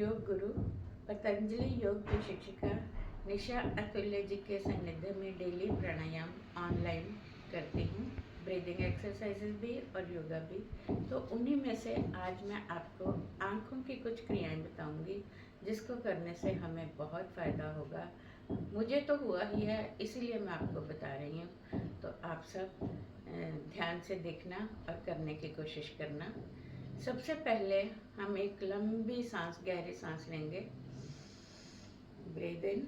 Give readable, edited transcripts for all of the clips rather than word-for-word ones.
योग गुरु पतंजलि योग की शिक्षिका निशा अतुल्य जी के सानिध्य में डेली प्राणायाम ऑनलाइन करती हूँ, ब्रीदिंग एक्सरसाइजेज भी और योगा भी। तो उन्हीं में से आज मैं आपको आँखों की कुछ क्रियाएं बताऊंगी जिसको करने से हमें बहुत फ़ायदा होगा। मुझे तो हुआ ही है, इसीलिए मैं आपको बता रही हूँ। तो आप सब ध्यान से देखना और करने की कोशिश करना। सबसे पहले हम एक लंबी सांस, गहरी सांस लेंगे। Breathe in,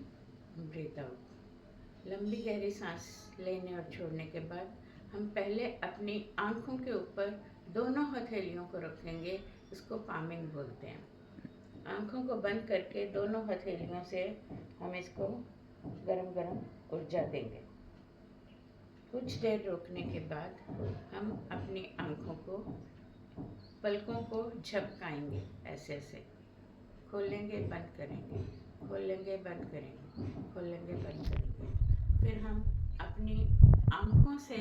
breathe out. लंबी गहरी सांस लेने और छोड़ने के बाद हम पहले अपनी आँखों के ऊपर दोनों हथेलियों को रखेंगे। इसको पामिंग बोलते हैं। आँखों को बंद करके दोनों हथेलियों से हम इसको गरम गरम ऊर्जा देंगे। कुछ देर रोकने के बाद हम अपनी आँखों को, पलकों को झपकाएंगे। ऐसे ऐसे खोलेंगे, बंद करेंगे, खोलेंगे, बंद करेंगे, खोलेंगे, बंद करेंगे। फिर हम अपनी आँखों से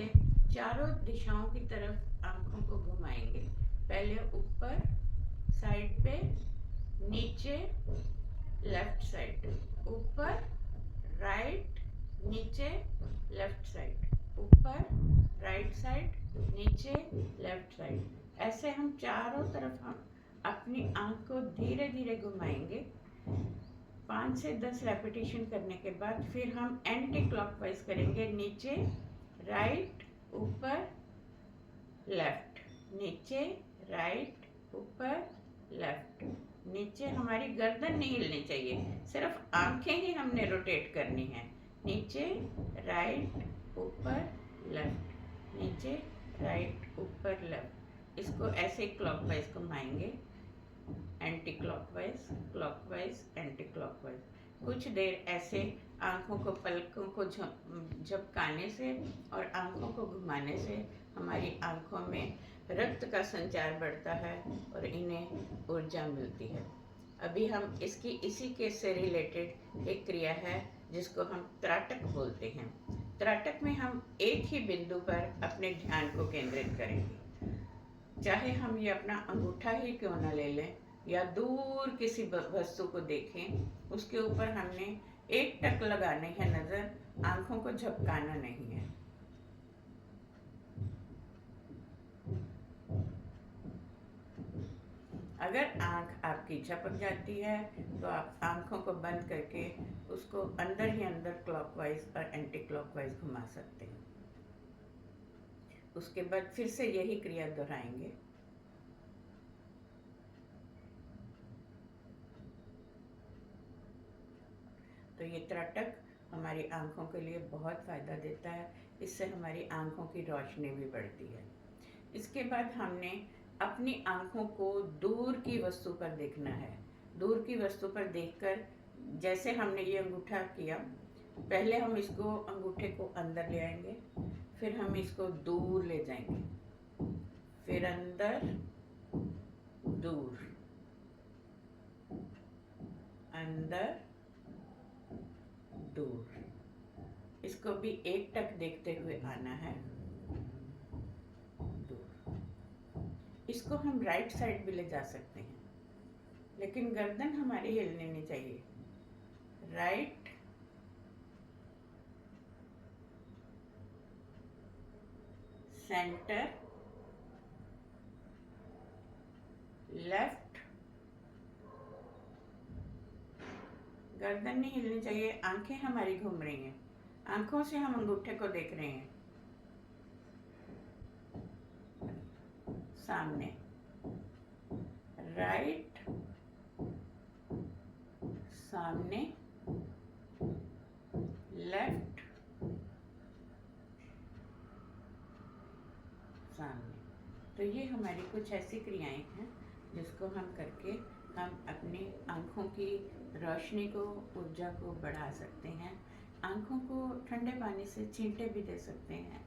चारों दिशाओं की तरफ आँखों को घुमाएंगे। पहले ऊपर साइड पे, नीचे लेफ्ट साइड, ऊपर राइट, नीचे लेफ्ट साइड, ऊपर राइट साइड, नीचे लेफ्ट साइड। ऐसे हम चारों तरफ हम अपनी आँख को धीरे धीरे घुमाएंगे। 5 से 10 रेपिटेशन करने के बाद फिर हम एंटी क्लॉकवाइज करेंगे। नीचे राइट, ऊपर लेफ्ट, नीचे राइट, ऊपर लेफ्ट, नीचे। हमारी गर्दन नहीं हिलनी चाहिए, सिर्फ आंखें ही हमने रोटेट करनी है। नीचे राइट, ऊपर लेफ्ट, नीचे राइट, ऊपर लेफ्ट। इसको ऐसे क्लॉकवाइज घुमाएंगे। Anti clockwise, clockwise, anti clockwise. कुछ देर ऐसे आँखों को, पलकों को झपकाने से और आँखों को घुमाने से हमारी आँखों में रक्त का संचार बढ़ता है और इन्हें ऊर्जा मिलती है। अभी हम इसी केस से रिलेटेड एक क्रिया है जिसको हम त्राटक बोलते हैं। त्राटक में हम एक ही बिंदु पर अपने ध्यान को केंद्रित करेंगे। चाहे हम ये अपना अंगूठा ही क्यों न ले लें या दूर किसी वस्तु को देखें, उसके ऊपर हमने एक टक लगाने है नजर, आंखों को झपकाना नहीं है। अगर आंख आपकी झपक जाती है तो आप आंखों को बंद करके उसको अंदर ही अंदर क्लॉकवाइज और एंटी क्लॉकवाइज घुमा सकते हैं। उसके बाद फिर से यही क्रिया दोहराएंगे। तो ये त्राटक हमारी आँखों के लिए बहुत फ़ायदा देता है। इससे हमारी आँखों की रोशनी भी बढ़ती है। इसके बाद हमने अपनी आँखों को दूर की वस्तु पर देखना है। दूर की वस्तु पर देखकर, जैसे हमने ये अंगूठा किया, पहले हम इसको, अंगूठे को अंदर ले आएंगे, फिर हम इसको दूर ले जाएंगे, फिर अंदर, दूर, अंदर, दूर। इसको भी एक टक देखते हुए आना है। दूर। इसको हम राइट साइड भी ले जा सकते हैं, लेकिन गर्दन हमारी हिलनी नहीं चाहिए। Right, centre, left. गर्दन नहीं हिलनी चाहिए, आंखें हमारी घूम रही हैं, आंखों से हम अंगूठे को देख रहे हैं। सामने, राइट, सामने, लेफ्ट, सामने। तो ये हमारी कुछ ऐसी क्रियाएं हैं जिसको हम करके हम अपनी आँखों की रोशनी को, ऊर्जा को बढ़ा सकते हैं। आँखों को ठंडे पानी से छींटे भी दे सकते हैं।